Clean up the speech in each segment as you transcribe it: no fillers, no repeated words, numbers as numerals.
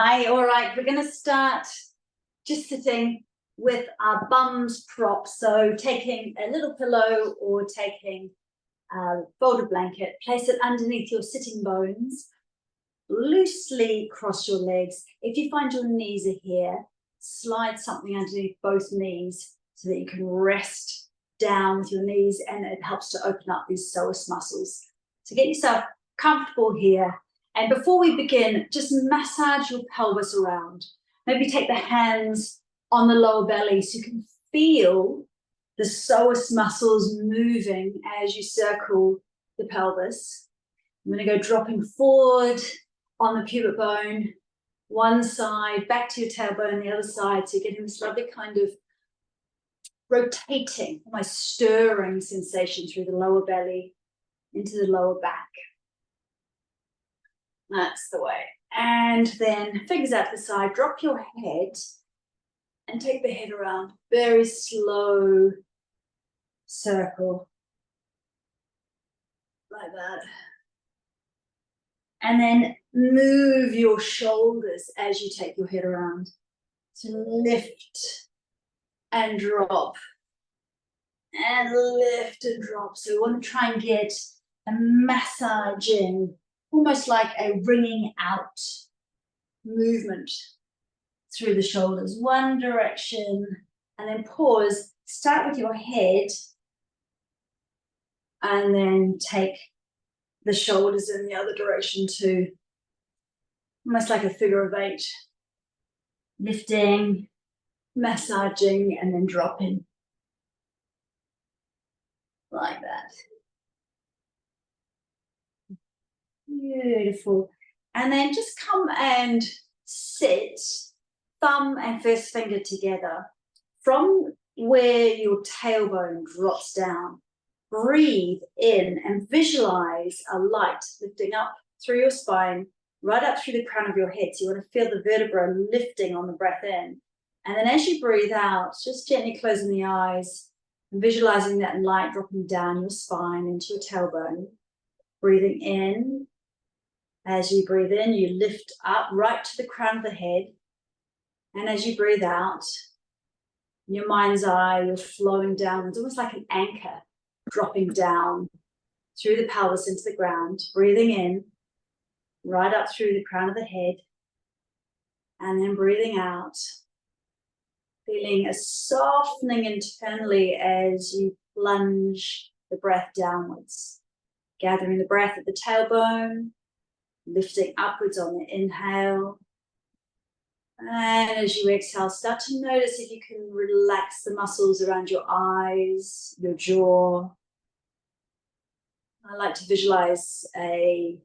Hi, all right, we're going to start just sitting with our bums propped. So taking a little pillow or taking a folded blanket, place it underneath your sitting bones, loosely cross your legs. If you find your knees are here, slide something underneath both knees so that you can rest down with your knees, and it helps to open up these psoas muscles. So get yourself comfortable here. And before we begin, just massage your pelvis around. Maybe take the hands on the lower belly so you can feel the psoas muscles moving as you circle the pelvis. I'm going to go dropping forward on the pubic bone, one side, back to your tailbone, the other side. So you're getting this lovely kind of rotating, almost stirring sensation through the lower belly into the lower back. That's the way. And then fingers out the side, drop your head and take the head around. Very slow circle. Like that. And then move your shoulders as you take your head around. So lift and drop. And lift and drop. So we want to try and get a massaging, almost like a wringing out movement through the shoulders. One direction, and then pause. Start with your head, and then take the shoulders in the other direction too. Almost like a figure of 8. Lifting, massaging, and then dropping. Like that. Beautiful. And then just come and sit, thumb and first finger together. From where your tailbone drops down, breathe in and visualize a light lifting up through your spine, right up through the crown of your head. So you want to feel the vertebra lifting on the breath in. And then as you breathe out, just gently closing the eyes and visualizing that light dropping down your spine into your tailbone. Breathing in. As you breathe in, you lift up right to the crown of the head. And as you breathe out, in your mind's eye, you're flowing down. It's almost like an anchor dropping down through the pelvis into the ground. Breathing in, right up through the crown of the head. And then breathing out, feeling a softening internally as you plunge the breath downwards. Gathering the breath at the tailbone, lifting upwards on the inhale. And as you exhale, start to notice if you can relax the muscles around your eyes, your jaw. I like to visualize a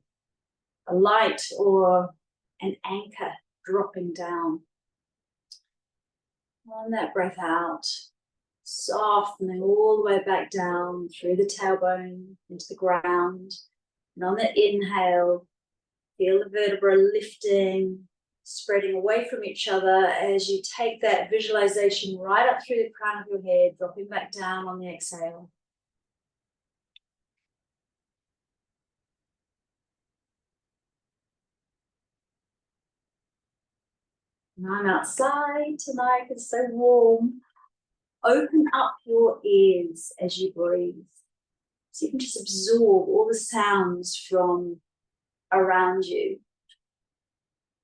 light or an anchor dropping down. On that breath out, softening all the way back down through the tailbone into the ground. And on the inhale, feel the vertebra lifting, spreading away from each other as you take that visualization right up through the crown of your head, dropping back down on the exhale. And I'm outside tonight, it's so warm. Open up your ears as you breathe. So you can just absorb all the sounds from around you.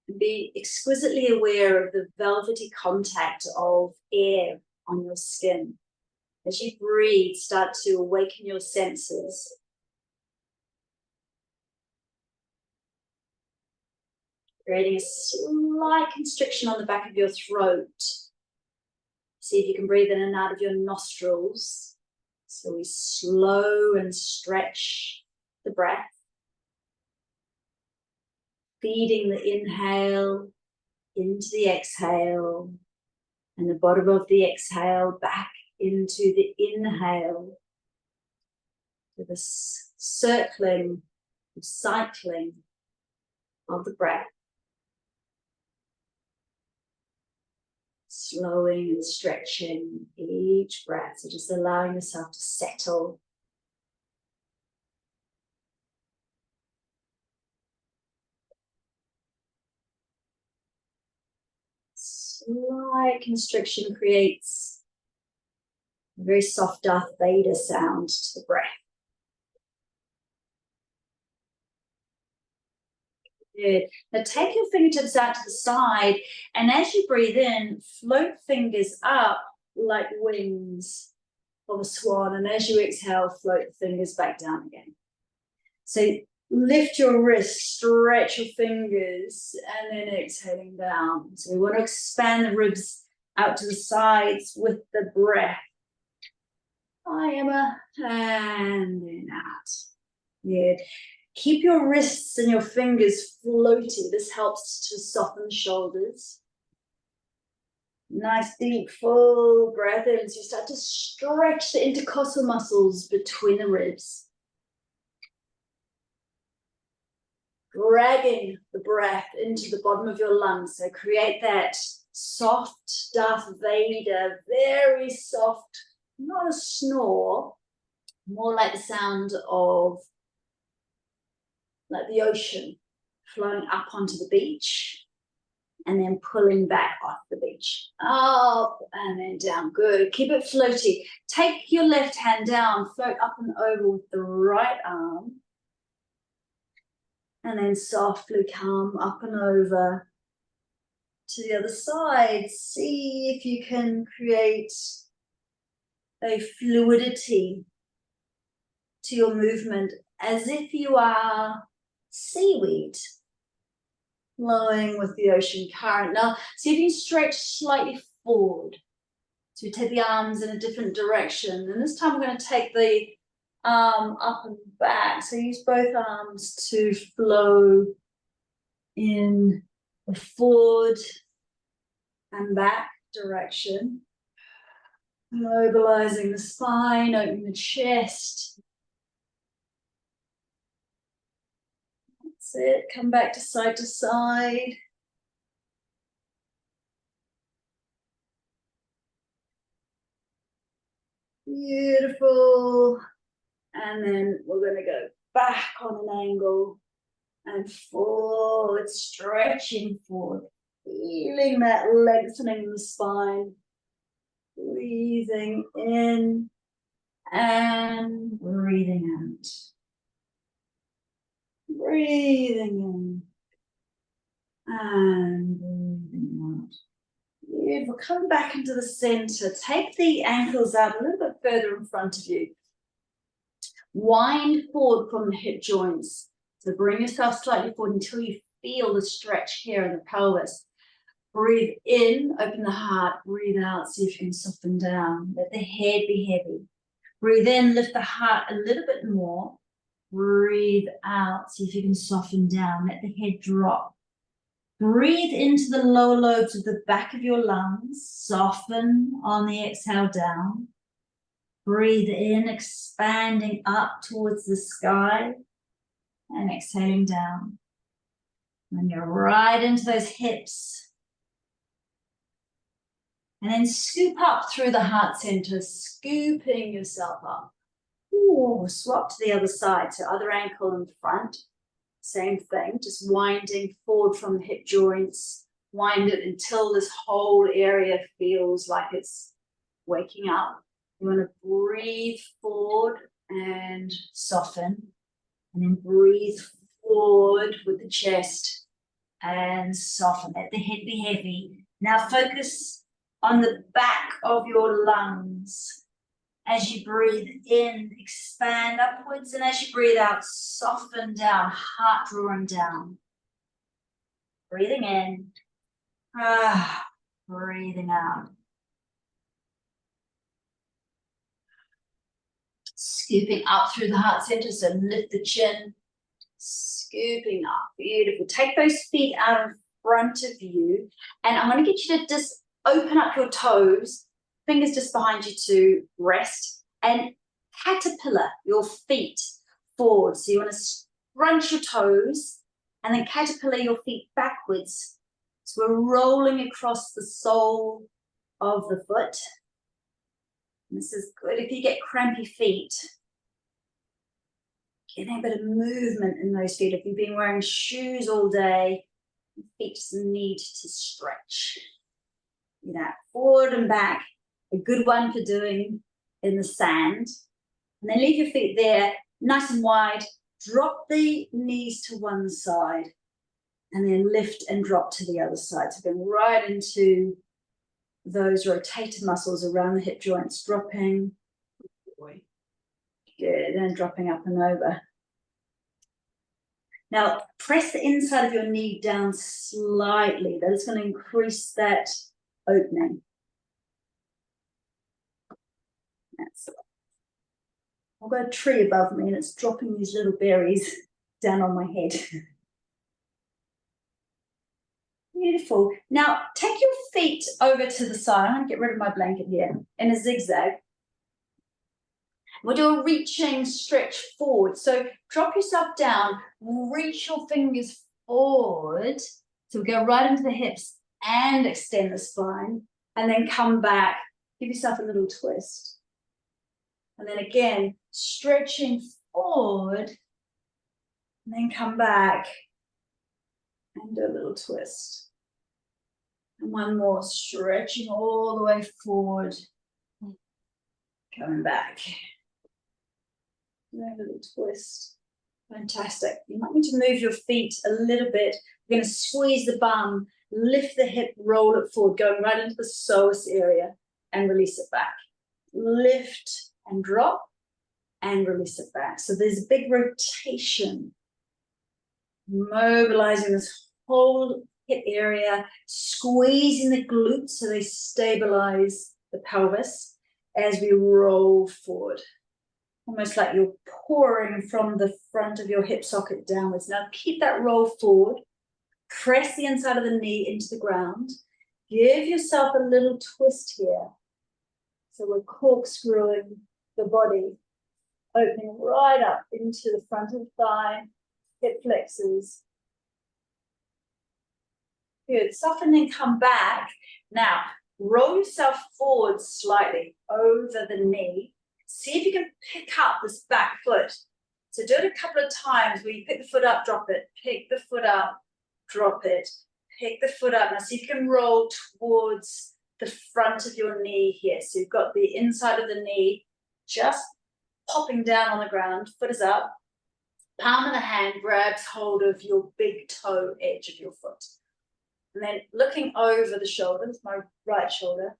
And be exquisitely aware of the velvety contact of air on your skin. As you breathe, start to awaken your senses. Creating a slight constriction on the back of your throat. See if you can breathe in and out of your nostrils. So we slow and stretch the breath. Feeding the inhale into the exhale. And the bottom of the exhale back into the inhale. With a circling, cycling of the breath. Slowing and stretching each breath. So just allowing yourself to settle. slight constriction creates a very soft Darth Vader sound to the breath. Good. Now take your fingertips out to the side, and as you breathe in, float fingers up like wings of a swan, and as you exhale, float the fingers back down again. So lift your wrists, stretch your fingers, and then exhaling down. So we want to expand the ribs out to the sides with the breath. I am a hand in out. Good. Keep your wrists and your fingers floating. This helps to soften the shoulders. Nice deep full breath in. So you start to stretch the intercostal muscles between the ribs. Dragging the breath into the bottom of your lungs. So create that soft Darth Vader, very soft, not a snore, more like the sound of like the ocean flowing up onto the beach and then pulling back off the beach. Up and then down. Good. Keep it floaty. Take your left hand down, float up and over with the right arm. And then softly come up and over to the other side. See if you can create a fluidity to your movement as if you are seaweed flowing with the ocean current. Now, see if you can stretch slightly forward. So you take the arms in a different direction. And this time we're going to take the arm up and back. So use both arms to flow in the forward and back direction. Mobilizing the spine, opening the chest. That's it. Come back to side to side. Beautiful. And then we're going to go back on an angle and forward, stretching forward. Feeling that lengthening in the spine. Breathing in and breathing out. Breathing in and breathing out. Beautiful. Come back into the center. Take the ankles out a little bit further in front of you. Wind forward from the hip joints. So bring yourself slightly forward until you feel the stretch here in the pelvis. Breathe in, open the heart. Breathe out, see if you can soften down. Let the head be heavy. Breathe in, lift the heart a little bit more. Breathe out, see if you can soften down. Let the head drop. Breathe into the lower lobes of the back of your lungs. Soften on the exhale down. Breathe in, expanding up towards the sky. And exhaling down. And you're right into those hips. And then scoop up through the heart center, scooping yourself up. Ooh, swap to the other side. So other ankle in front. Same thing, just winding forward from the hip joints. Wind it until this whole area feels like it's waking up. You want to breathe forward and soften. And then breathe forward with the chest and soften. Let the head be heavy. Now focus on the back of your lungs. As you breathe in, expand upwards, and as you breathe out, soften down, heart drawing down. Breathing in, breathing out. Scooping up through the heart center, so lift the chin, scooping up, beautiful. Take those feet out in front of you, and I want to get you to just open up your toes, fingers just behind you to rest, and caterpillar your feet forward. So you want to scrunch your toes and then caterpillar your feet backwards. So we're rolling across the sole of the foot. And this is good if you get crampy feet. Getting a bit of movement in those feet. If you've been wearing shoes all day, your feet just need to stretch. forward and back, a good one for doing in the sand. And then leave your feet there, nice and wide. Drop the knees to one side, and then lift and drop to the other side. So going right into those rotator muscles around the hip joints, dropping. Good, and dropping up and over. Now, press the inside of your knee down slightly. That is going to increase that opening. That's it. I've got a tree above me, and it's dropping these little berries down on my head. Beautiful. Now, take your feet over to the side. I'm going to get rid of my blanket here in a zigzag. We'll do a reaching stretch forward. So drop yourself down, reach your fingers forward. So we go right into the hips and extend the spine, and then come back. Give yourself a little twist. And then again, stretching forward, and then come back and do a little twist. And one more, stretching all the way forward, coming back. A little twist. Fantastic. You might need to move your feet a little bit. We're going to squeeze the bum, lift the hip, roll it forward, going right into the psoas area, and release it back. Lift and drop, and release it back. So there's a big rotation, mobilizing this whole hip area, squeezing the glutes so they stabilize the pelvis as we roll forward. Almost like you're pouring from the front of your hip socket downwards. Now keep that roll forward. Press the inside of the knee into the ground. Give yourself a little twist here. So we're corkscrewing the body, opening right up into the front of the thigh, hip flexors. Good. Soften and come back. Now, roll yourself forward slightly over the knee. See if you can pick up this back foot. So do it a couple of times where you pick the foot up, drop it, pick the foot up, drop it, pick the foot up. Now see if you can roll towards the front of your knee here. So you've got the inside of the knee just popping down on the ground, foot is up, palm of the hand grabs hold of your big toe edge of your foot. And then looking over the shoulders, my right shoulder,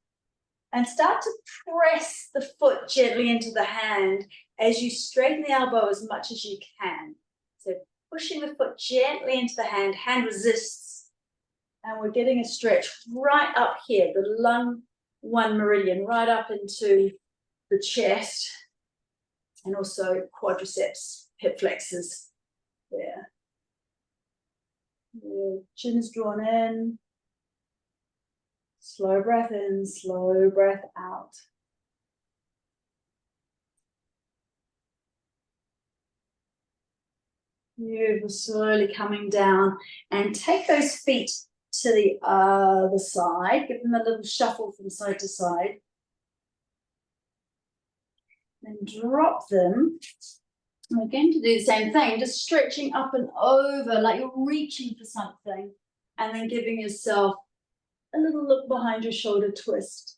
and start to press the foot gently into the hand as you straighten the elbow as much as you can. So pushing the foot gently into the hand, hand resists, and we're getting a stretch right up here, the lung 1 meridian, right up into the chest, and also quadriceps, hip flexors there. The chin is drawn in. Slow breath in, slow breath out. Beautiful, slowly coming down, and take those feet to the other side. Give them a little shuffle from side to side. Then drop them. And we're going to do the same thing, just stretching up and over like you're reaching for something, and then giving yourself a little look behind your shoulder twist.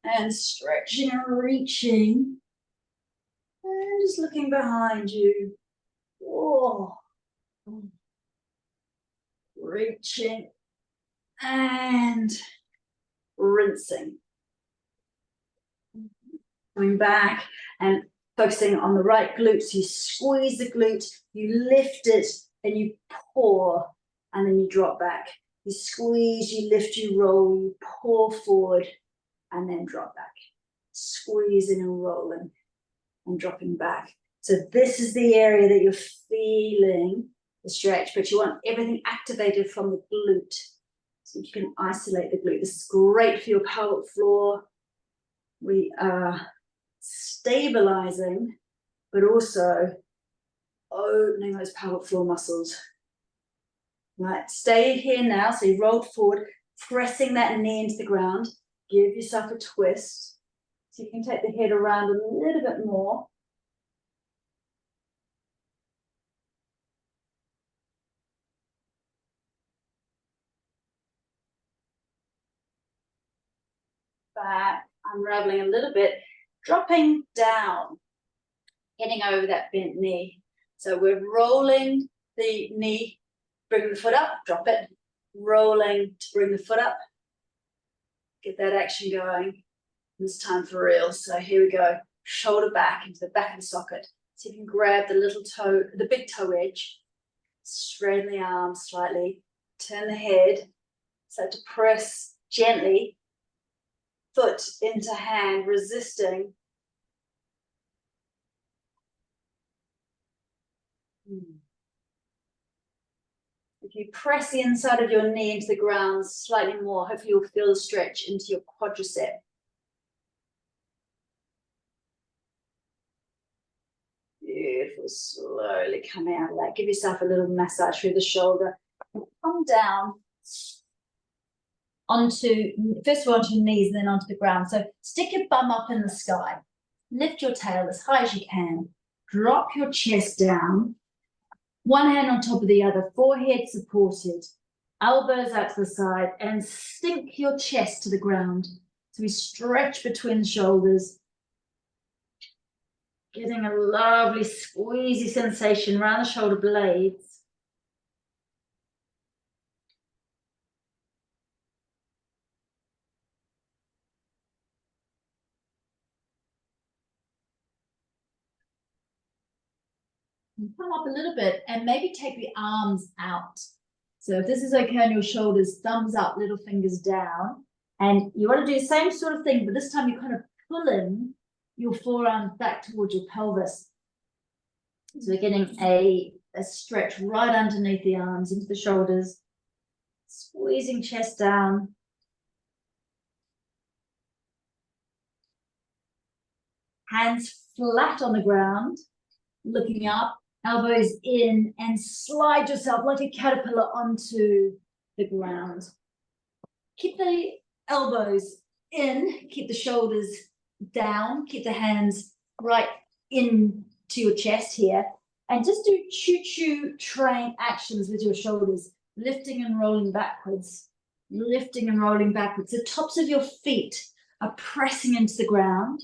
And stretching and reaching. And just looking behind you. Whoa. Reaching. And rinsing. Coming back and focusing on the right glutes. You squeeze the glute, you lift it, and you pour, and then you drop back. You squeeze, you lift, you roll, you pour forward, and then drop back. Squeezing and rolling and dropping back. So this is the area that you're feeling the stretch, but you want everything activated from the glute. So you can isolate the glute. This is great for your pelvic floor. We are stabilizing, but also opening those pelvic floor muscles. Right, stay here now. So you rolled forward, pressing that knee into the ground. Give yourself a twist. So you can take the head around a little bit more. back, unraveling a little bit, dropping down, heading over that bent knee. So we're rolling the knee, bring the foot up, drop it, rolling to bring the foot up. Get that action going. This time for real. So here we go. Shoulder back into the back of the socket. So you can grab the little toe, the big toe edge, straighten the arms slightly, turn the head, so to press gently, foot into hand, resisting. If you press the inside of your knee into the ground slightly more, hopefully you'll feel the stretch into your quadricep. Beautiful, slowly come out of that. Give yourself a little massage through the shoulder. Come down onto, first of all onto your knees and then onto the ground. So stick your bum up in the sky. Lift your tail as high as you can. Drop your chest down. One hand on top of the other, forehead supported. Elbows out to the side and sink your chest to the ground. So we stretch between the shoulders. Getting a lovely squeezy sensation around the shoulder blades. And come up a little bit and maybe take the arms out. So if this is okay on your shoulders, thumbs up, little fingers down. And you want to do the same sort of thing, but this time you're kind of pulling your forearms back towards your pelvis. So we're getting a stretch right underneath the arms into the shoulders, squeezing chest down. Hands flat on the ground, looking up, elbows in, and slide yourself like a caterpillar onto the ground. Keep the elbows in, keep the shoulders down, keep the hands right into your chest here, and just do choo-choo train actions with your shoulders, lifting and rolling backwards, lifting and rolling backwards. The tops of your feet are pressing into the ground.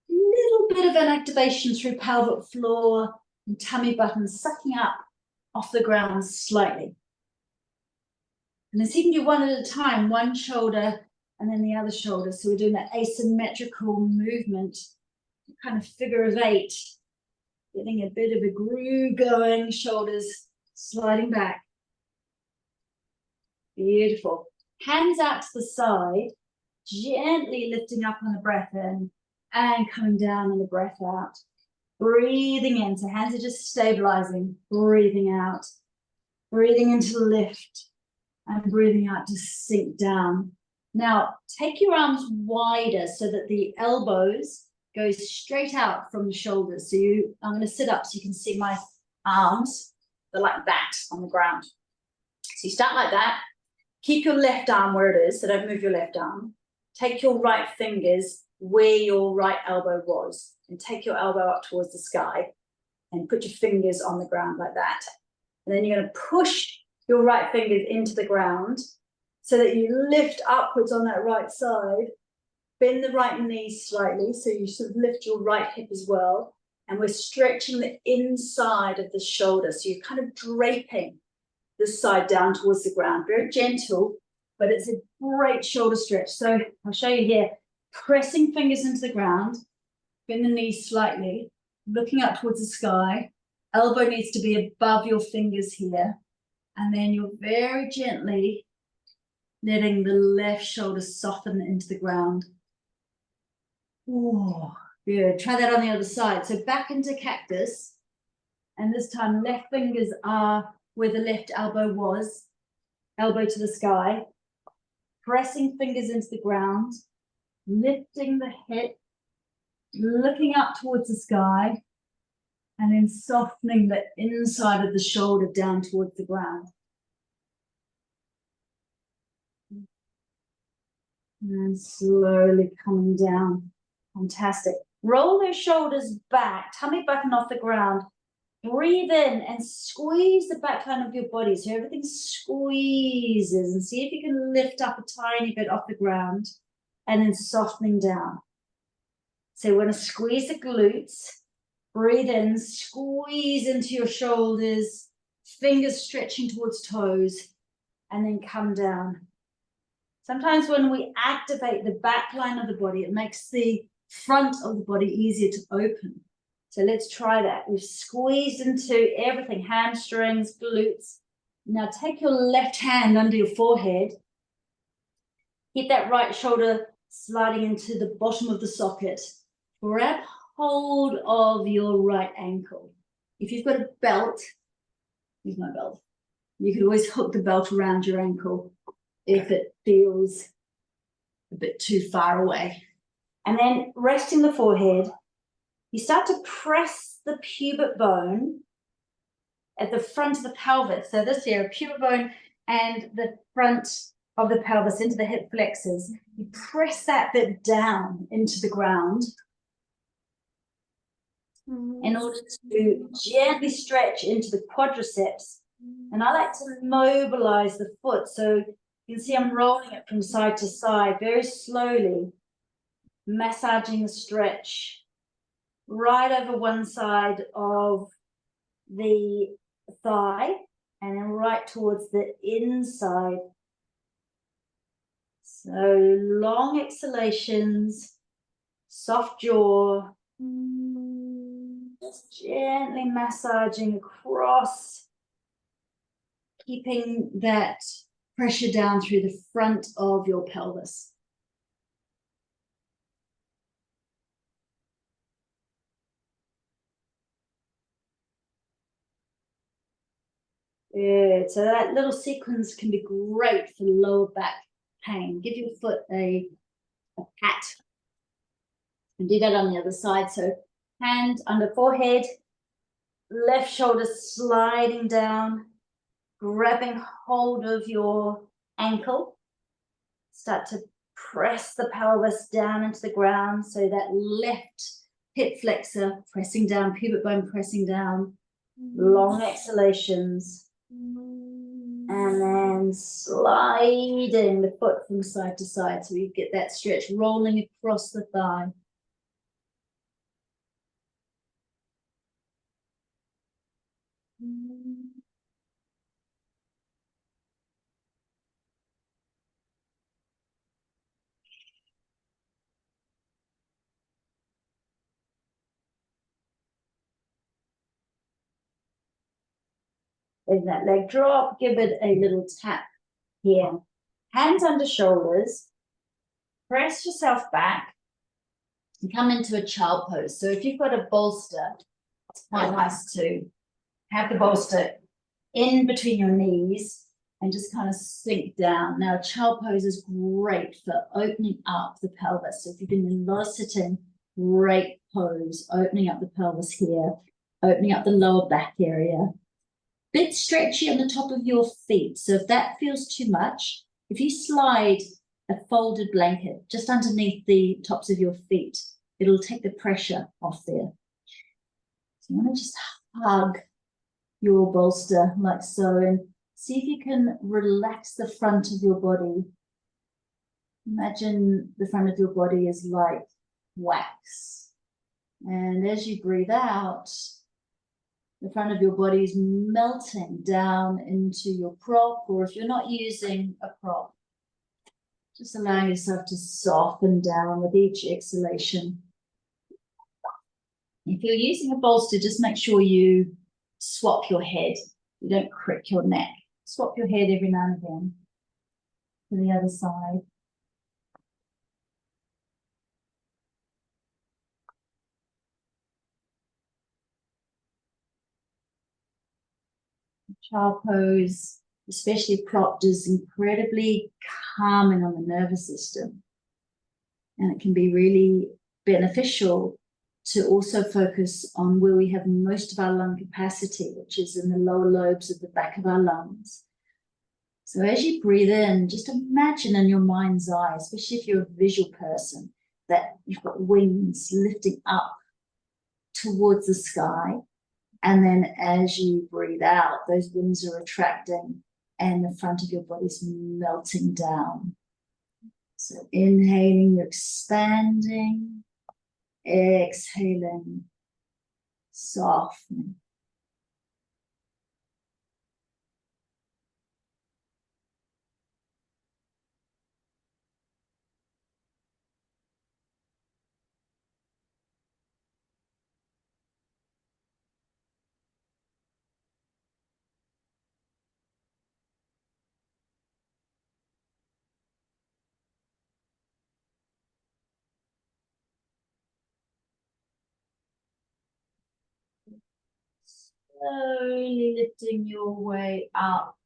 Little bit of an activation through pelvic floor and tummy buttons, sucking up off the ground slightly. And then so you can do one at a time, one shoulder and then the other shoulder. So we're doing that asymmetrical movement, kind of figure of eight, getting a bit of a groove going, shoulders sliding back. Beautiful. Hands out to the side, gently lifting up on the breath in and coming down on the breath out. Breathing in, so hands are just stabilizing, breathing out, breathing into lift, and breathing out to sink down. Now, take your arms wider so that the elbows go straight out from the shoulders. So I'm going to sit up so you can see my arms. They're like that on the ground. So you start like that. Keep your left arm where it is, so don't move your left arm. Take your right fingers where your right elbow was, and take your elbow up towards the sky and put your fingers on the ground like that. And then you're going to push your right fingers into the ground so that you lift upwards on that right side, bend the right knee slightly, so you sort of lift your right hip as well, and we're stretching the inside of the shoulder, so you're kind of draping this side down towards the ground. Very gentle, but it's a great shoulder stretch. So I'll show you here. Pressing fingers into the ground, bend the knees slightly, looking up towards the sky. Elbow needs to be above your fingers here. And then you're very gently letting the left shoulder soften into the ground. Oh, good. Try that on the other side. So back into cactus. And this time left fingers are where the left elbow was, elbow to the sky. Pressing fingers into the ground. Lifting the hip, looking up towards the sky, and then softening the inside of the shoulder down towards the ground. And slowly coming down. Fantastic. Roll those shoulders back, tummy button off the ground. Breathe in and squeeze the back line of your body so everything squeezes, and see if you can lift up a tiny bit off the ground. and then softening down. So we're going to squeeze the glutes, breathe in, squeeze into your shoulders, fingers stretching towards toes, and then come down. Sometimes when we activate the back line of the body, it makes the front of the body easier to open. So let's try that. We've squeezed into everything, hamstrings, glutes. Now take your left hand under your forehead. Keep that right shoulder sliding into the bottom of the socket. Grab hold of your right ankle. If you've got a belt, use my belt. You can always hook the belt around your ankle if it feels a bit too far away. And then resting the forehead, you start to press the pubic bone at the front of the pelvis. So this here, pubic bone and the front of the pelvis into the hip flexors. You press that bit down into the ground in order to gently stretch into the quadriceps. And I like to mobilize the foot. So you can see I'm rolling it from side to side very slowly, massaging the stretch right over one side of the thigh and then right towards the inside. So long exhalations, soft jaw, just gently massaging across, keeping that pressure down through the front of your pelvis. Good. So that little sequence can be great for lower back pain. Give your foot a pat. And do that on the other side. So hand under forehead, left shoulder sliding down, grabbing hold of your ankle. Start to press the pelvis down into the ground. So that left hip flexor pressing down, pubic bone pressing down. Long exhalations. And then sliding the foot from side to side so you get that stretch rolling across the thigh. Let that leg drop, give it a little tap here. Hands under shoulders, press yourself back and come into a child pose. So if you've got a bolster, it's quite nice to have the bolster in between your knees and just kind of sink down. Now, a child pose is great for opening up the pelvis. So if you've been in a lot of sitting, great pose, opening up the pelvis here, opening up the lower back area. Bit stretchy on the top of your feet. So if that feels too much, if you slide a folded blanket just underneath the tops of your feet, it'll take the pressure off there. So you want to just hug your bolster like so and see if you can relax the front of your body. Imagine the front of your body is like wax. And as you breathe out, the front of your body is melting down into your prop, or if you're not using a prop, just allowing yourself to soften down with each exhalation. If you're using a bolster, just make sure you swap your head. You don't crick your neck. Swap your head every now and again to the other side. Child pose, especially propped, is incredibly calming on the nervous system. And it can be really beneficial to also focus on where we have most of our lung capacity, which is in the lower lobes of the back of our lungs. So as you breathe in, just imagine in your mind's eye, especially if you're a visual person, that you've got wings lifting up towards the sky. And then as you breathe out, those wings are retracting and the front of your body's melting down. So inhaling, you're expanding. Exhaling, softening. Slowly lifting your way up.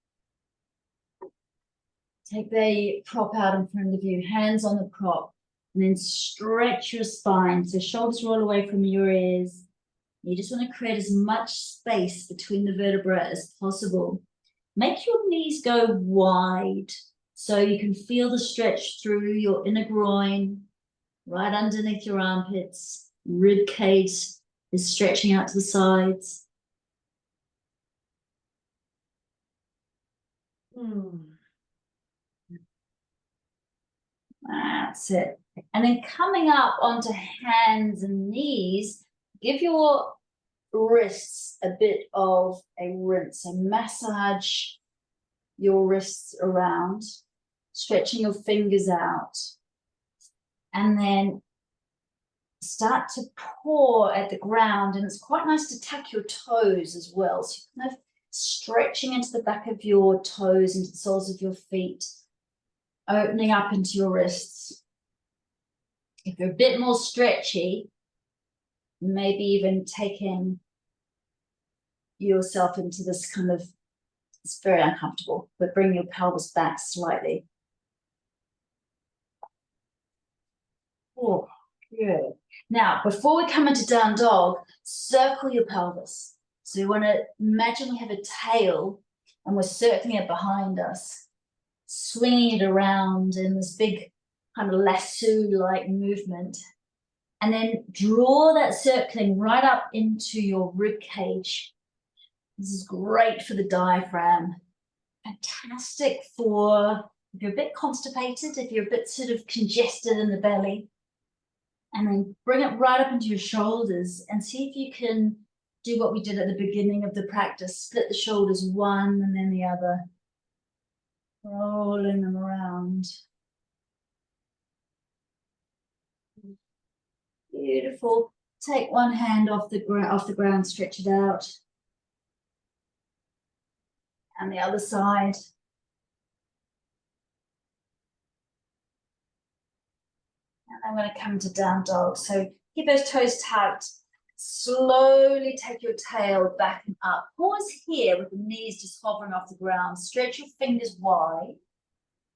Take the prop out in front of you, hands on the prop, and then stretch your spine. So shoulders roll away from your ears. You just want to create as much space between the vertebrae as possible. Make your knees go wide so you can feel the stretch through your inner groin, right underneath your armpits. Rib cage is stretching out to the sides. That's it. And then coming up onto hands and knees, give your wrists a bit of a rinse. So massage your wrists around, stretching your fingers out. And then start to paw at the ground. And it's quite nice to tuck your toes as well. So you're kind of stretching into the back of your toes, into the soles of your feet, opening up into your wrists. If you're a bit more stretchy, maybe even taking yourself into this kind of, it's very uncomfortable, but bring your pelvis back slightly. Oh, good. Now, before we come into down dog, circle your pelvis. So you want to imagine we have a tail and we're circling it behind us, swinging it around in this big kind of lasso-like movement. And then draw that circling right up into your rib cage. This is great for the diaphragm. Fantastic for if you're a bit constipated, if you're a bit sort of congested in the belly. And then bring it right up into your shoulders and see if you can do what we did at the beginning of the practice. Split the shoulders, one and then the other. Rolling them around. Beautiful. Take one hand off the ground, stretch it out. And the other side. And I'm going to come to down dog. So keep those toes tucked. Slowly take your tail back and up. Pause here with the knees just hovering off the ground. Stretch your fingers wide.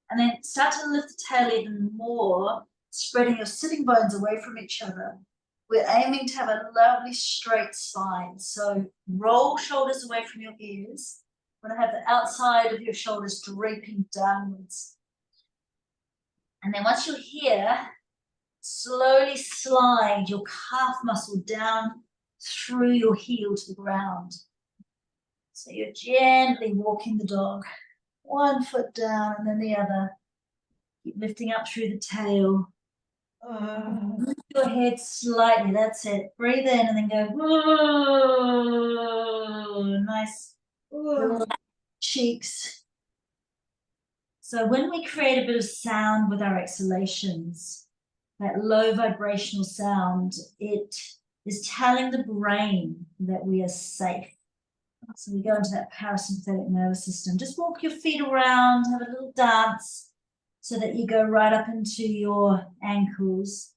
And then start to lift the tail even more, spreading your sitting bones away from each other. We're aiming to have a lovely straight spine. So roll shoulders away from your ears. We're going to have the outside of your shoulders draping downwards. And then once you're here, slowly slide your calf muscle down through your heel to the ground. So you're gently walking the dog. One foot down and then the other. Keep lifting up through the tail. Lift your head slightly, that's it. Breathe in and then go, whoa. Nice cheeks. So when we create a bit of sound with our exhalations, that low vibrational sound, it is telling the brain that we are safe. So we go into that parasympathetic nervous system. Just walk your feet around, have a little dance so that you go right up into your ankles.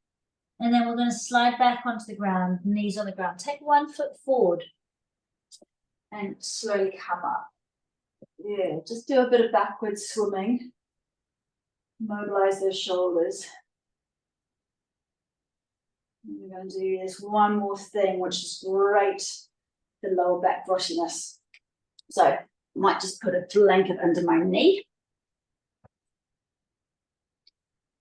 And then we're going to slide back onto the ground, knees on the ground. Take 1 foot forward and slowly come up. Yeah, just do a bit of backward swimming. Mobilize those shoulders. And we're going to do this one more thing, which is great. The lower back brushiness. So I might just put a blanket under my knee.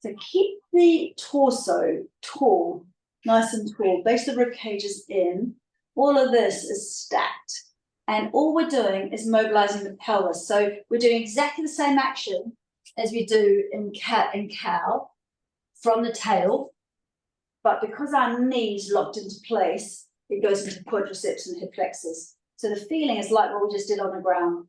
So keep the torso tall, nice and tall. Base of the rib cage is in. All of this is stacked. And all we're doing is mobilizing the pelvis. So we're doing exactly the same action as we do in cat and cow. from the tail, but because our knees locked into place, it goes into quadriceps and hip flexors. So the feeling is like what we just did on the ground.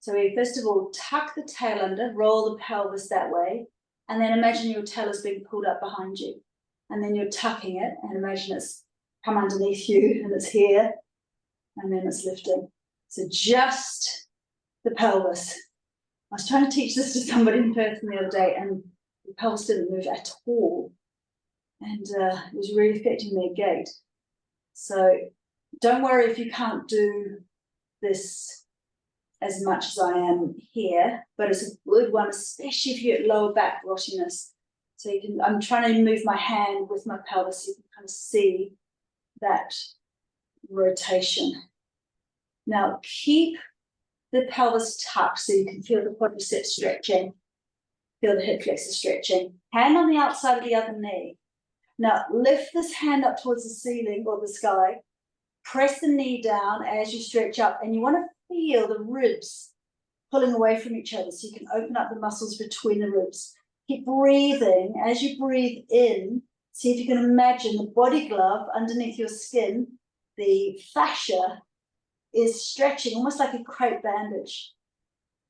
So we first of all tuck the tail under, roll the pelvis that way, and then imagine your tail is being pulled up behind you. And then you're tucking it, and imagine it's come underneath you, and it's here, and then it's lifting. So just the pelvis. I was trying to teach this to somebody in person the other day, and the pelvis didn't move at all. And it was really affecting their gait. So don't worry if you can't do this as much as I am here, but it's a good one, especially if you get lower back rottiness. So you can, I'm trying to move my hand with my pelvis so you can kind of see that rotation. Now keep the pelvis tucked so you can feel the quadriceps stretching, feel the hip flexor stretching. Hand on the outside of the other knee. Now lift this hand up towards the ceiling or the sky. Press the knee down as you stretch up, and you want to feel the ribs pulling away from each other so you can open up the muscles between the ribs. Keep breathing. As you breathe in, see if you can imagine the body glove underneath your skin, the fascia is stretching almost like a crepe bandage.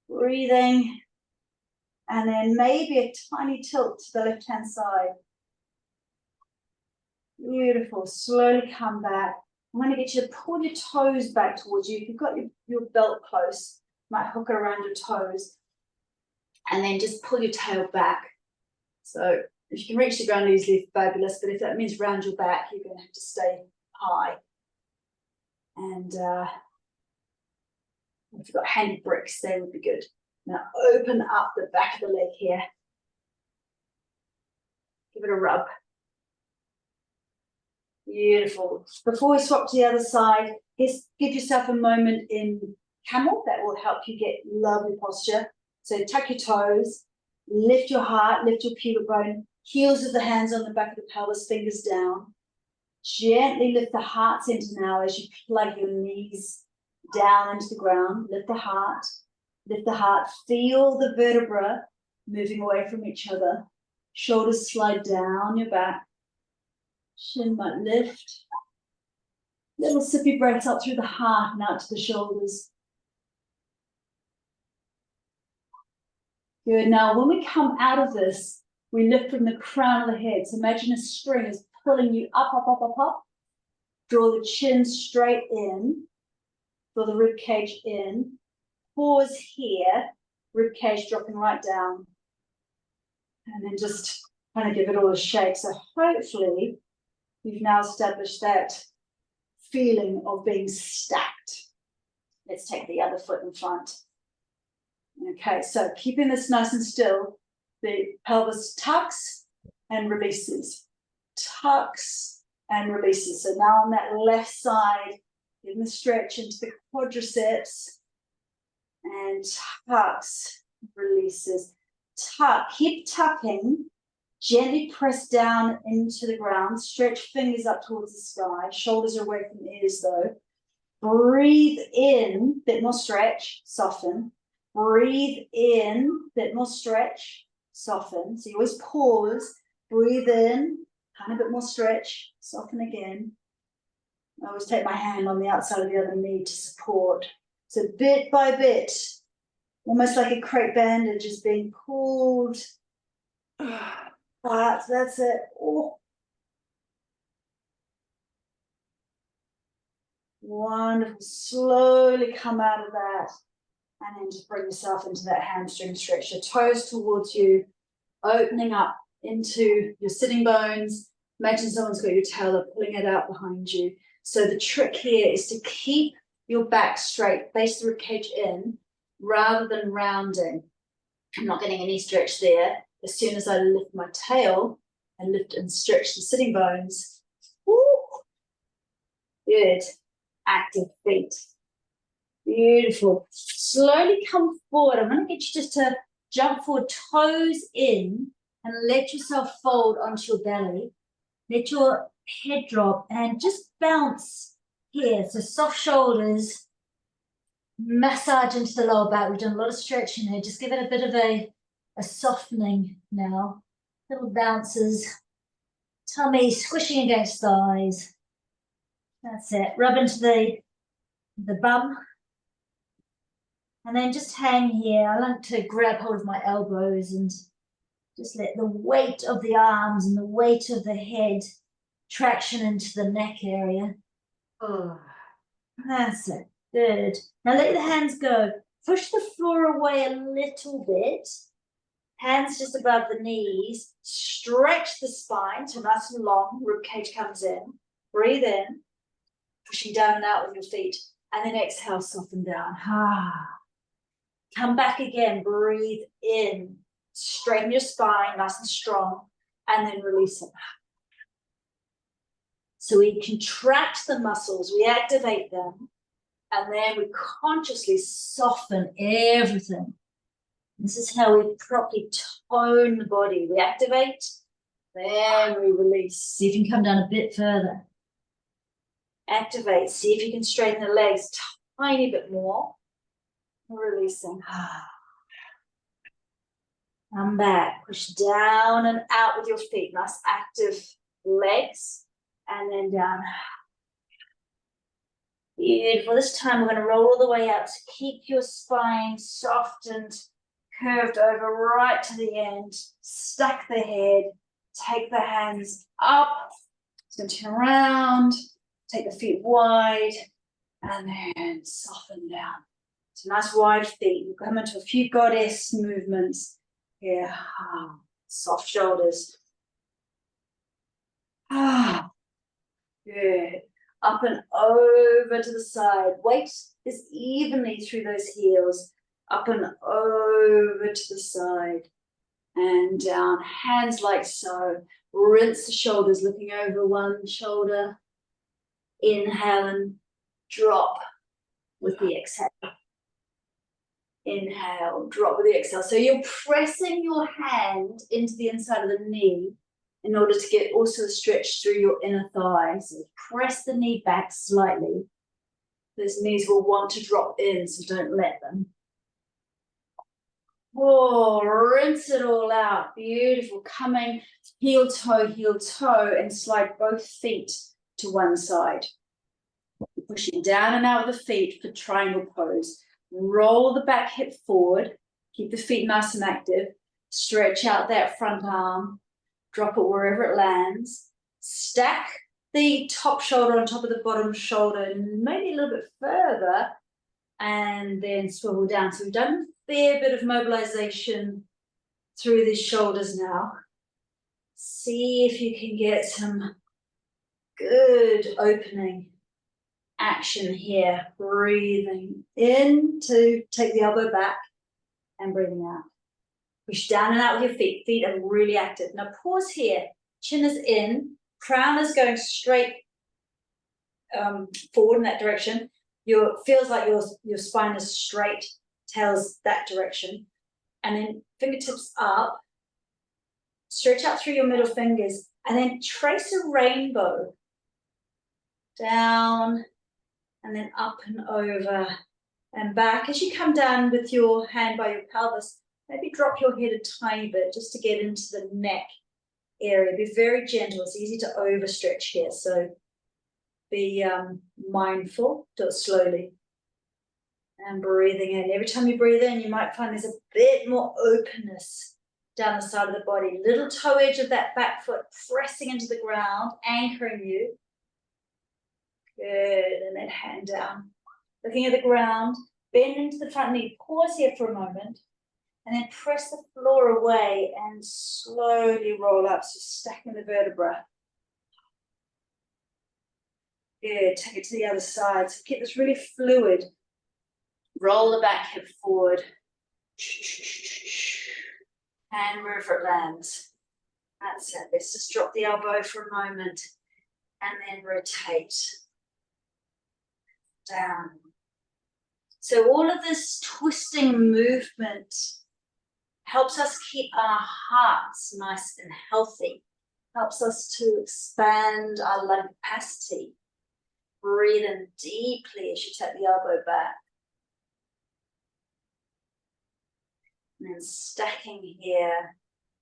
Breathing, and then maybe a tiny tilt to the left-hand side. Beautiful. Slowly come back. I'm going to get you to pull your toes back towards you. If you've got your belt close, might hook it around your toes. And then just pull your tail back. So if you can reach the ground easily, fabulous. But if that means round your back, you're going to have to stay high. And if you've got handy bricks, they would be good. Now open up the back of the leg here. Give it a rub. Beautiful. Before we swap to the other side, give yourself a moment in camel. That will help you get lovely posture. So tuck your toes, lift your heart, lift your pubic bone, heels of the hands on the back of the pelvis, fingers down. Gently lift the heart center now as you plug your knees down into the ground. Lift the heart, feel the vertebra moving away from each other. Shoulders slide down your back. Chin might lift. Little sippy breaths up through the heart and out to the shoulders. Good. Now, when we come out of this, we lift from the crown of the head. So imagine a string is pulling you up, up, up, up, up. Draw the chin straight in. Draw the rib cage in. Pause here. Rib cage dropping right down. And then just kind of give it all a shake. So hopefully you've now established that feeling of being stacked. Let's take the other foot in front. Okay, so keeping this nice and still, the pelvis tucks and releases. Tucks and releases. So now on that left side, give the stretch into the quadriceps and tucks, releases. Tuck, keep tucking. Gently press down into the ground. Stretch fingers up towards the sky. Shoulders are away from the ears though. Breathe in, bit more stretch, soften. Breathe in, bit more stretch, soften. So you always pause, breathe in, kind of bit more stretch, soften again. I always take my hand on the outside of the other knee to support. So bit by bit, almost like a crepe bandage is being pulled. That's it. Oh. Wonderful. Slowly come out of that. And then just bring yourself into that hamstring stretch. Your toes towards you, opening up into your sitting bones. Imagine someone's got your tail up, pulling it out behind you. So the trick here is to keep your back straight, face the ribcage in, rather than rounding. I'm not getting any stretch there. As soon as I lift my tail and lift and stretch the sitting bones, woo, good, active feet. Beautiful. Slowly come forward. I'm going to get you just to jump forward, toes in, and let yourself fold onto your belly. Let your head drop and just bounce here. So soft shoulders, massage into the lower back. We've done a lot of stretching here. Just give it a bit of a softening now. Little bounces. Tummy squishing against thighs. That's it. Rub into the bum. And then just hang here. I like to grab hold of my elbows and just let the weight of the arms and the weight of the head traction into the neck area. Oh. That's it. Good. Now let the hands go. Push the floor away a little bit. Hands just above the knees. Stretch the spine so nice and long. Rib cage comes in. Breathe in. Pushing down and out with your feet. And then exhale, soften down. Come back again. Breathe in. Straighten your spine, nice and strong. And then release it. So we contract the muscles. We activate them. And then we consciously soften everything. This is how we properly tone the body. We activate, then we release. See if you can come down a bit further. Activate. See if you can straighten the legs a tiny bit more. Releasing. Come back. Push down and out with your feet. Nice active legs. And then down. Beautiful. This time we're going to roll all the way out to keep your spine soft and curved over right to the end. Stack the head. Take the hands up. It's going to turn around. Take the feet wide. And then soften down. So nice wide feet. We'll come into a few goddess movements here. Soft shoulders. Good. Up and over to the side. Weight is evenly through those heels. Up and over to the side. And down. Hands like so. Rinse the shoulders, looking over one shoulder. Inhale and drop with the exhale. Inhale, drop with the exhale. So you're pressing your hand into the inside of the knee in order to get also a stretch through your inner thigh. So press the knee back slightly. Those knees will want to drop in, so don't let them. Oh, rinse it all out. Beautiful. Coming heel, toe, and slide both feet to one side. Pushing down and out with the feet for triangle pose. Roll the back hip forward. Keep the feet nice and active. Stretch out that front arm. Drop it wherever it lands. Stack the top shoulder on top of the bottom shoulder, maybe a little bit further, and then swivel down. So we've done a fair bit of mobilization through these shoulders now. See if you can get some good opening action here. Breathing in to take the elbow back and breathing out. Push down and out with your feet. Feet are really active. Now pause here. Chin is in. Crown is going straight forward in that direction. Feels like your spine is straight. Tail's that direction. And then fingertips up. Stretch out through your middle fingers. And then trace a rainbow. Down. And then up and over. And back. As you come down with your hand by your pelvis, maybe drop your head a tiny bit just to get into the neck area. Be very gentle. It's easy to overstretch here. So be mindful. Do it slowly. And breathing in. Every time you breathe in, you might find there's a bit more openness down the side of the body. Little toe edge of that back foot pressing into the ground, anchoring you. Good. And then hand down. Looking at the ground. Bend into the front knee. Pause here for a moment. And then press the floor away and slowly roll up. So stacking the vertebra. Good. Take it to the other side. So keep this really fluid. Roll the back hip forward. And wherever it lands. That's it. Let's just drop the elbow for a moment. And then rotate. Down. So all of this twisting movement helps us keep our hearts nice and healthy. Helps us to expand our lung capacity. Breathe in deeply as you take the elbow back. And then stacking here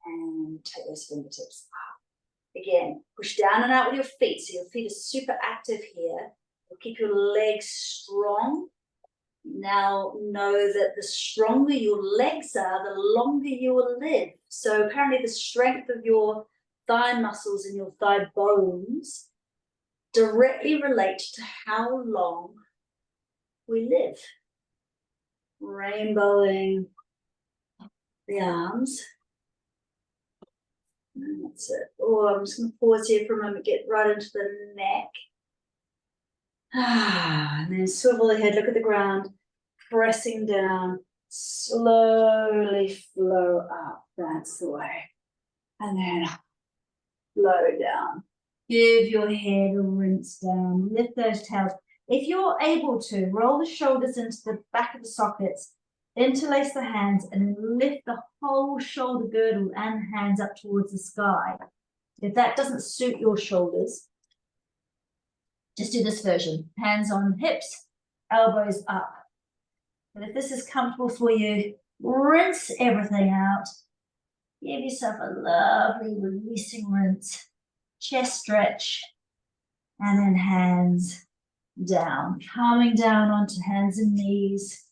and take those fingertips up. Again, push down and out with your feet. So your feet are super active here. You'll keep your legs strong. Now know that the stronger your legs are, the longer you will live. So apparently the strength of your thigh muscles and your thigh bones directly relate to how long we live. Rainbowing the arms. And that's it. Oh, I'm just going to pause here for a moment, get right into the neck. And then swivel the head, look at the ground, pressing down, slowly flow up. That's the way. And then flow down. Give your head a rinse down, lift those tails. If you're able to, roll the shoulders into the back of the sockets, interlace the hands, and then lift the whole shoulder girdle and hands up towards the sky. If that doesn't suit your shoulders, just do this version. Hands on hips, elbows up. But if this is comfortable for you, rinse everything out. Give yourself a lovely releasing rinse. Chest stretch. And then hands down. Coming down onto hands and knees.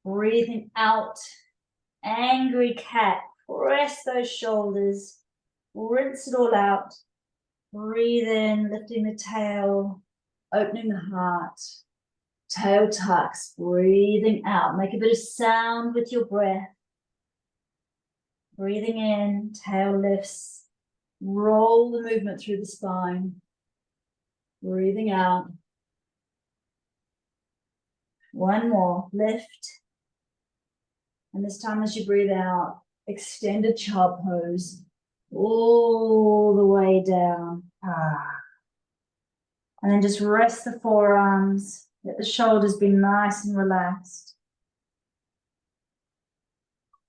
Breathing out. Angry cat. Press those shoulders. Rinse it all out. Breathe in, lifting the tail, opening the heart. Tail tucks, breathing out. Make a bit of sound with your breath. Breathing in, tail lifts. Roll the movement through the spine. Breathing out. One more, lift. And this time as you breathe out, extended child pose. All the way down. And then just rest the forearms. Let the shoulders be nice and relaxed.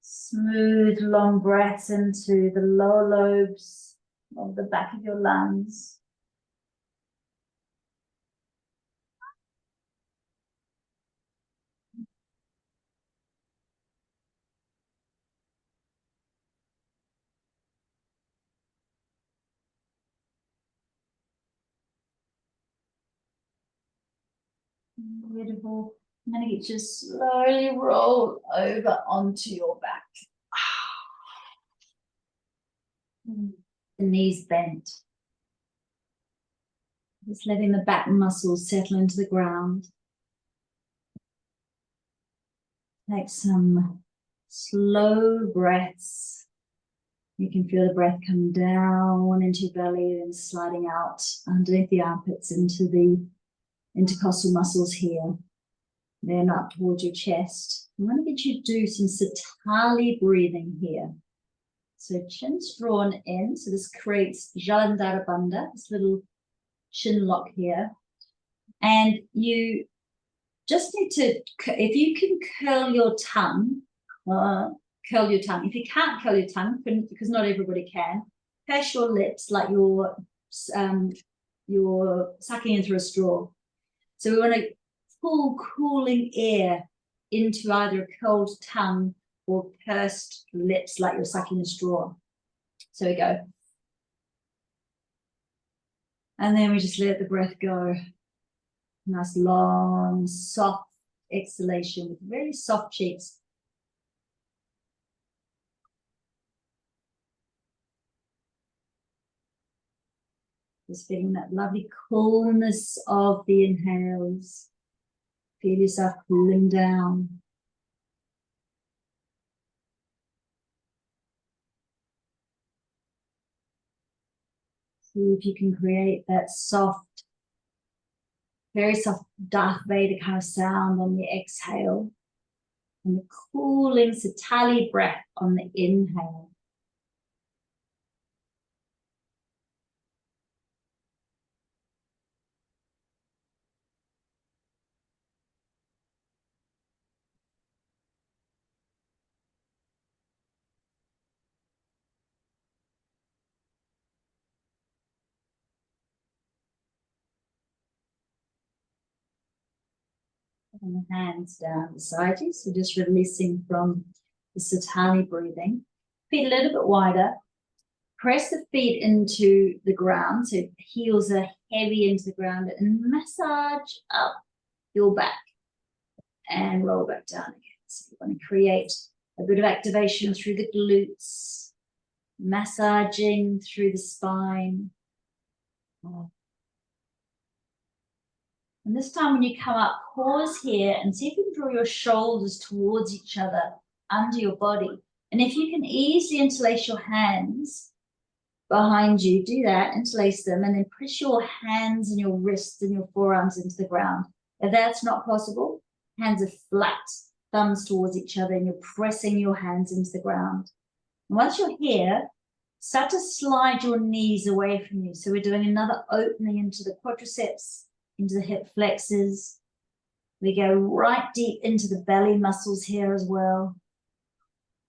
Smooth, long breaths into the lower lobes of the back of your lungs. Beautiful. I'm going to get you slowly roll over onto your back. The knees bent. Just letting the back muscles settle into the ground. Take some slow breaths. You can feel the breath come down into your belly and sliding out underneath the armpits into the intercostal muscles here. Then up towards your chest. I'm going to get you to do some Satali breathing here. So chin's drawn in. So this creates Jalandhara Bandha, this little chin lock here. And you just need to, if you can curl your tongue, curl your tongue. If you can't curl your tongue, because not everybody can, press your lips like you're sucking in through a straw. So we want to pull cooling air into either a cold tongue or pursed lips like you're sucking a straw. So we go. And then we just let the breath go. Nice long, soft exhalation with very soft cheeks. Just feeling that lovely coolness of the inhales. Feel yourself cooling down. See if you can create that soft, very soft Darth Vader kind of sound on the exhale. And the cooling Satali breath on the inhale. And the hands down beside you, so just releasing from the Satali breathing. feet a little bit wider. Press the feet into the ground, so heels are heavy into the ground, and massage up your back and roll back down again. So you want to create a bit of activation through the glutes, massaging through the spine. And this time when you come up, pause here and see if you can draw your shoulders towards each other under your body. And if you can easily interlace your hands behind you, do that, interlace them, and then press your hands and your wrists and your forearms into the ground. If that's not possible, hands are flat, thumbs towards each other, and you're pressing your hands into the ground. And once you're here, start to slide your knees away from you. So we're doing another opening into the quadriceps, into the hip flexors. We go right deep into the belly muscles here as well.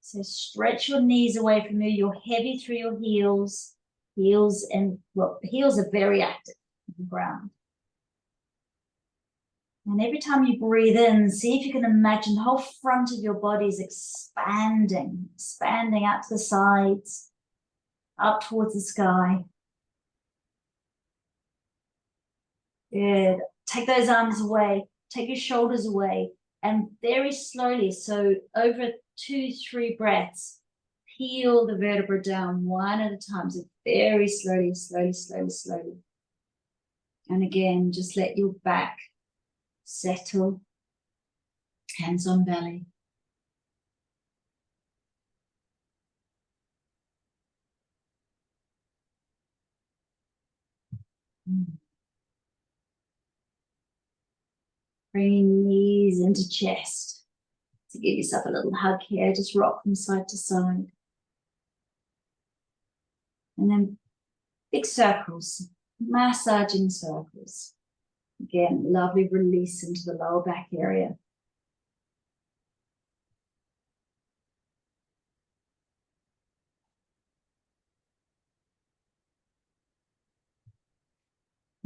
So stretch your knees away from you. You're heavy through your heels. Heels are very active on the ground. And every time you breathe in, see if you can imagine the whole front of your body is expanding out to the sides, up towards the sky. Good. Take those arms away. Take your shoulders away. And very slowly, so over 2-3 breaths, peel the vertebra down one at a time. So very slowly. And again, just let your back settle. Hands on belly. Bringing knees into chest. So give yourself a little hug here. Just rock from side to side. And then big circles, massaging circles. Again, lovely release into the lower back area.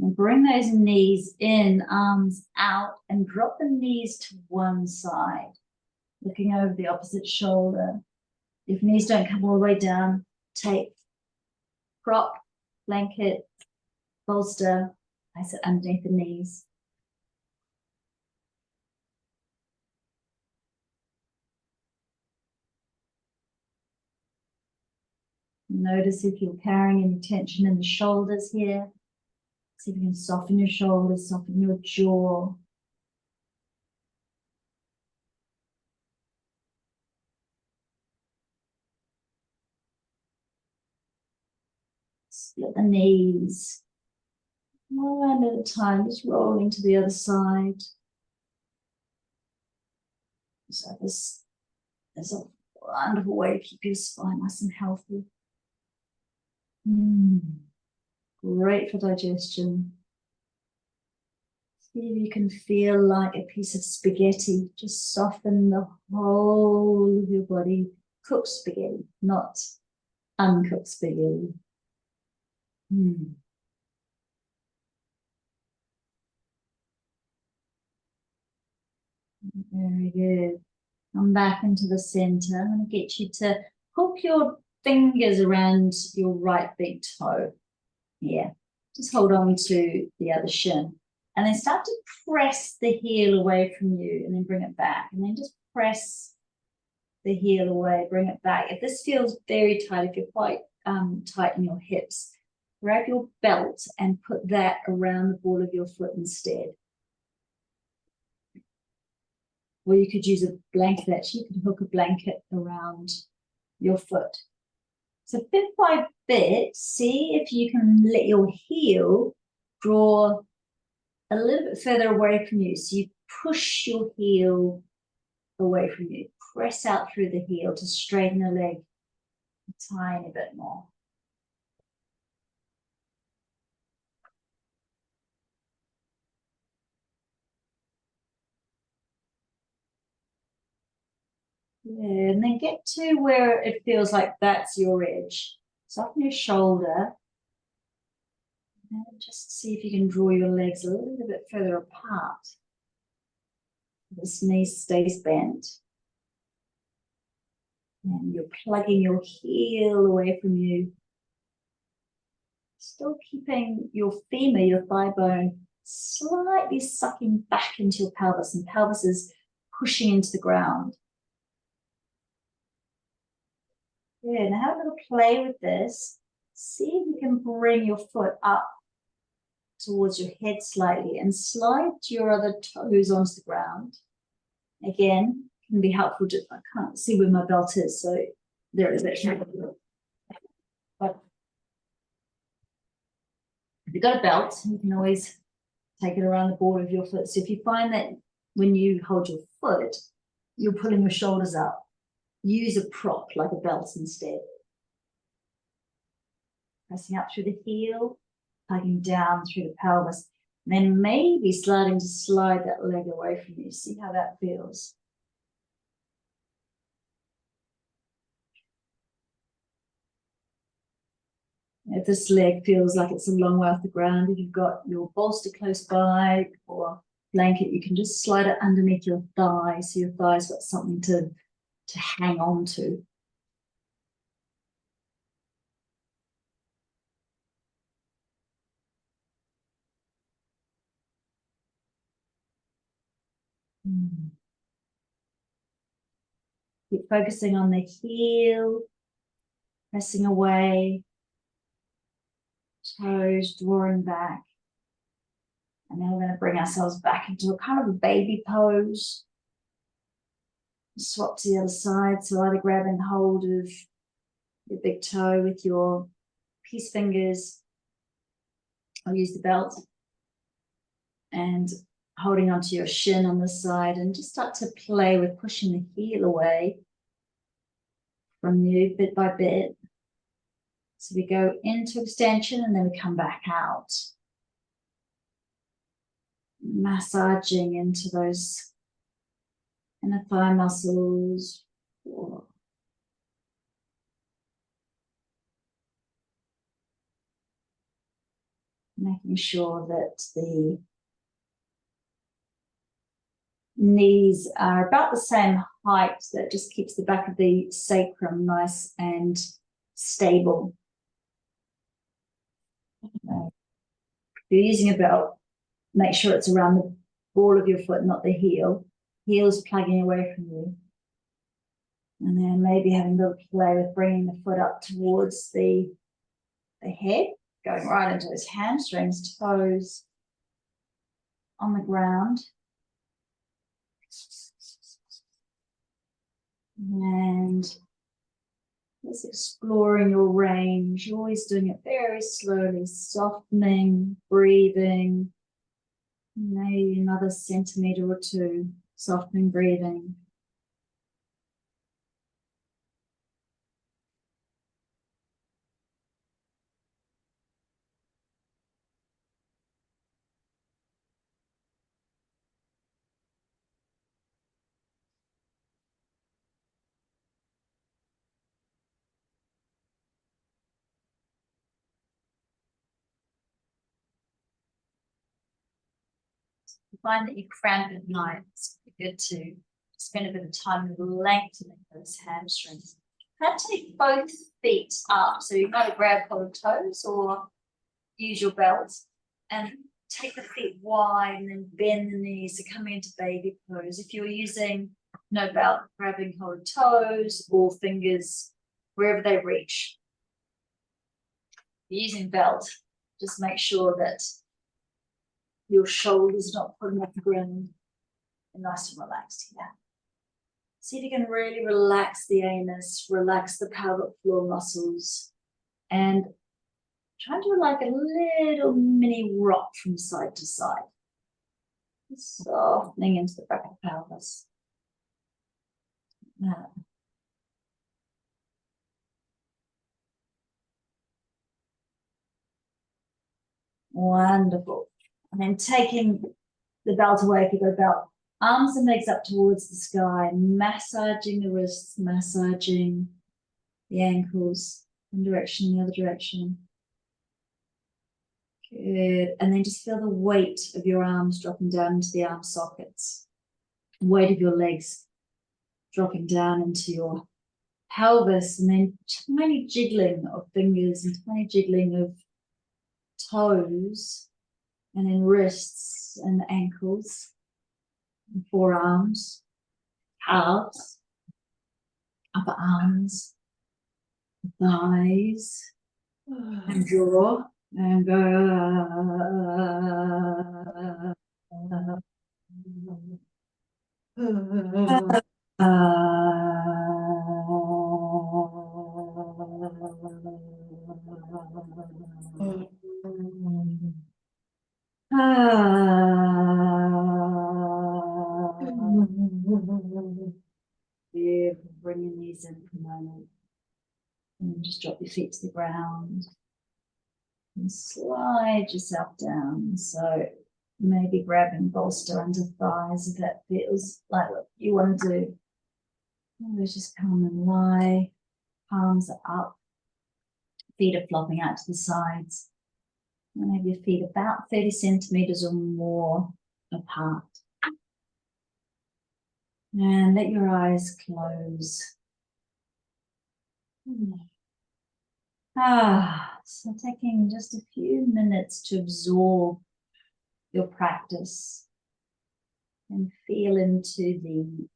And bring those knees in, arms out, and drop the knees to one side, looking over the opposite shoulder. If knees don't come all the way down, take prop, blanket, bolster, place it underneath the knees. Notice if you're carrying any tension in the shoulders here. See if you can soften your shoulders, soften your jaw. Split the knees. One at a time, just rolling to the other side. So this is a wonderful way to keep your spine nice and healthy. Great for digestion. See if you can feel like a piece of spaghetti. Just soften the whole of your body. Cooked spaghetti, not uncooked spaghetti. Very good. Come back into the center. I'm going to get you to hook your fingers around your right big toe. Yeah. Just hold on to the other shin. And then start to press the heel away from you and then bring it back. And then just press the heel away, bring it back. If this feels very tight, if you're quite tight in your hips, grab your belt and put that around the ball of your foot instead. Or you could use a blanket. Actually, you could hook a blanket around your foot. So bit by bit, see if you can let your heel draw a little bit further away from you. So you push your heel away from you. Press out through the heel to straighten the leg a tiny bit more. Yeah, and then get to where it feels like that's your edge. Soften your shoulder. And just see if you can draw your legs a little bit further apart. This knee stays bent. And you're plugging your heel away from you. Still keeping your femur, your thigh bone, slightly sucking back into your pelvis, and pelvis is pushing into the ground. Good. Now have a little play with this. See if you can bring your foot up towards your head slightly and slide your other toes onto the ground. Again, can be helpful to, I can't see where my belt is, so there it is. But if you've got a belt, you can always take it around the border of your foot. So if you find that when you hold your foot, you're pulling your shoulders up, use a prop like a belt instead. Pressing up through the heel, plugging down through the pelvis, and then maybe starting to slide that leg away from you. See how that feels. If this leg feels like it's a long way off the ground, if you've got your bolster close by or blanket, you can just slide it underneath your thigh so your thigh's got something to hang on to. Keep focusing on the heel, pressing away, toes drawing back. And then we're going to bring ourselves back into a kind of a baby pose. Swap to the other side, so either grabbing hold of your big toe with your peace fingers, or use the belt, and holding onto your shin on this side, and just start to play with pushing the heel away from you bit by bit. So we go into extension and then we come back out. Massaging into those inner thigh muscles. Making sure that the knees are about the same height, that just keeps the back of the sacrum nice and stable. If you're using a belt, make sure it's around the ball of your foot, not the heel. Heel's plugging away from you. And then maybe having a little play with bringing the foot up towards the head, going right into those hamstrings, toes on the ground. And just exploring your range. You're always doing it very slowly, softening, breathing. Maybe another centimeter or two, softening, breathing. Find that you cramp at night, it's good to spend a bit of time lengthening those hamstrings. Try to take both feet up, so you've got to grab hold of toes or use your belt and take the feet wide and then bend the knees to come into baby pose. If you're using no belt, grabbing hold of toes or fingers wherever they reach. If you're using belt, just make sure that your shoulders not pulling off the ground and nice and relaxed here. See if you can really relax the anus, relax the pelvic floor muscles, and try to do like a little mini rock from side to side. Softening into the back of the pelvis. Now, wonderful. And then taking the belt away, if you've got a belt, arms and legs up towards the sky, massaging the wrists, massaging the ankles, one direction, the other direction. Good. And then just feel the weight of your arms dropping down into the arm sockets. Weight of your legs dropping down into your pelvis, and then tiny jiggling of fingers and tiny jiggling of toes, and then wrists and ankles, and forearms, calves, upper arms, thighs, and jaw, and go. Beautiful. Bring your knees in for a moment. And just drop your feet to the ground. And slide yourself down. So maybe grab and bolster under thighs if that feels like what you want to do. Let's just come and lie. Palms are up. Feet are flopping out to the sides. And have your feet about 30 centimeters or more apart. And let your eyes close. So taking just a few minutes to absorb your practice and feel into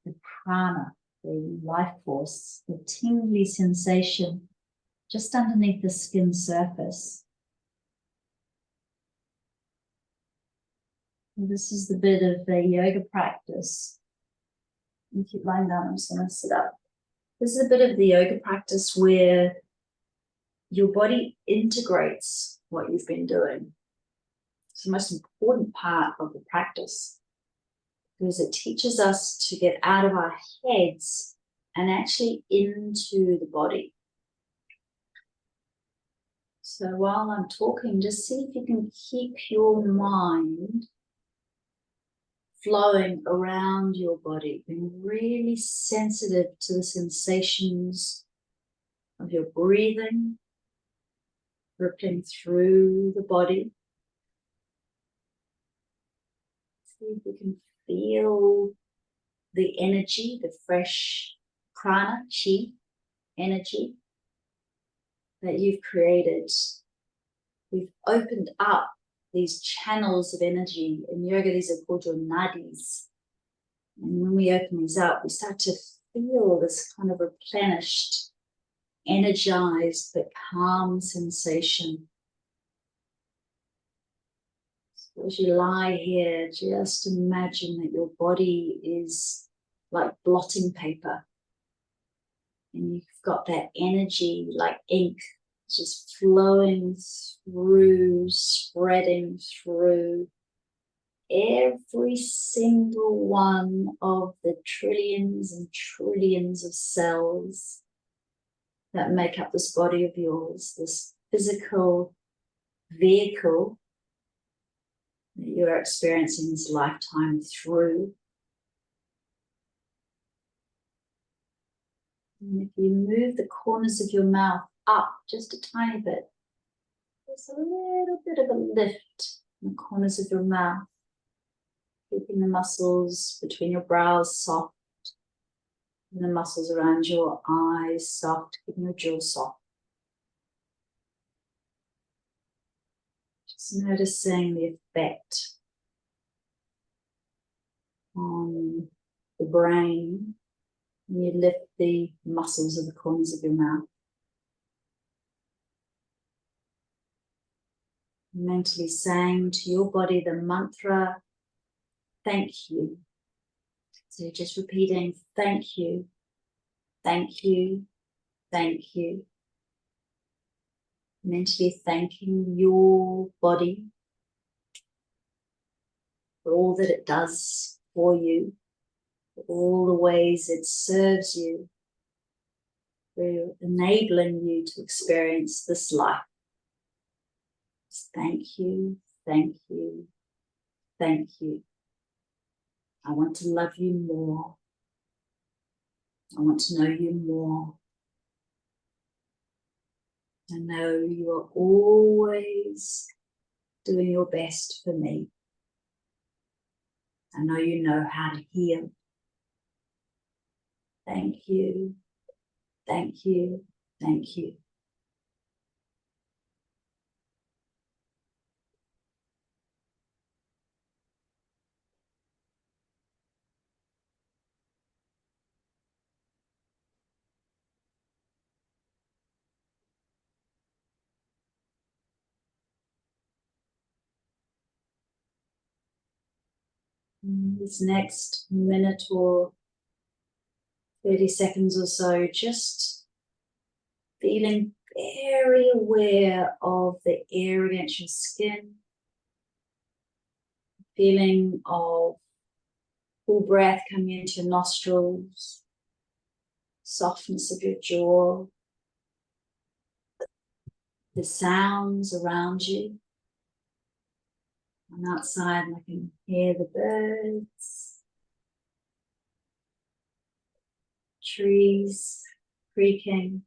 the prana, the life force, the tingly sensation just underneath the skin surface. And this is the bit of the yoga practice. You keep lying down, I'm just going to sit up. This is a bit of the yoga practice where your body integrates what you've been doing. It's the most important part of the practice because it teaches us to get out of our heads and actually into the body. So while I'm talking, just see if you can keep your mind flowing around your body, being really sensitive to the sensations of your breathing, rippling through the body. See if you can feel the energy, the fresh prana, chi energy that you've created. We've opened up these channels of energy. In yoga, these are called your nadis. And when we open these up, we start to feel this kind of replenished, energized, but calm sensation. So as you lie here, just imagine that your body is like blotting paper. And you've got that energy like ink just flowing through, spreading through every single one of the trillions and trillions of cells that make up this body of yours, this physical vehicle that you're experiencing this lifetime through. And if you move the corners of your mouth up just a tiny bit, there's a little bit of a lift in the corners of your mouth, keeping the muscles between your brows soft, and the muscles around your eyes soft, keeping your jaw soft. Just noticing the effect on the brain when you lift the muscles of the corners of your mouth. Mentally saying to your body the mantra, thank you. So just repeating, thank you, thank you, thank you. Mentally thanking your body for all that it does for you, for all the ways it serves you, for enabling you to experience this life. Thank you, thank you, thank you. I want to love you more. I want to know you more. I know you are always doing your best for me. I know you know how to heal. Thank you, Thank you. Thank you. This next minute or 30 seconds or so, just feeling very aware of the air against your skin, feeling of full breath coming into your nostrils, softness of your jaw, the sounds around you. I'm outside and I can hear the birds, trees creaking,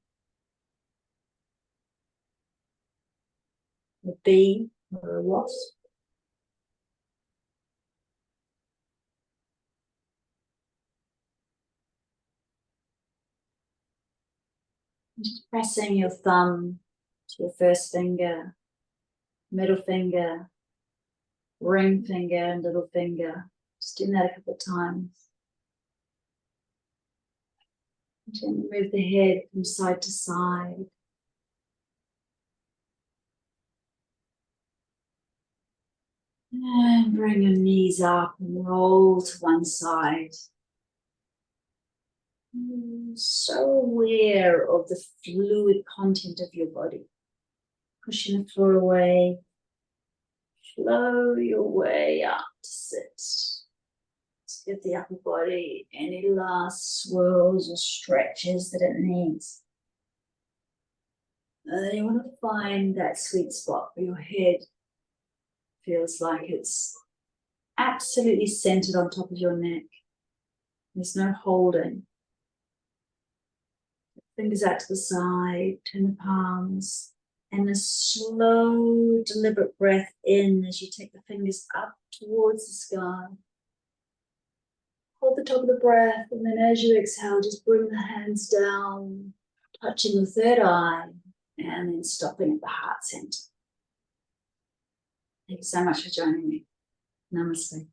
a bee or a wasp. Just pressing your thumb to your first finger, middle finger, ring finger and little finger. Just doing that a couple of times. Gently move the head from side to side. And bring your knees up and roll to one side. So aware of the fluid content of your body. Pushing the floor away. Flow your way up to sit. Let's give the upper body any last swirls or stretches that it needs. And then you want to find that sweet spot where your head feels like it's absolutely centered on top of your neck. There's no holding. Fingers out to the side, turn the palms, and a slow, deliberate breath in as you take the fingers up towards the sky. Hold the top of the breath, and then as you exhale, just bring the hands down, touching the third eye, and then stopping at the heart center. Thank you so much for joining me. Namaste.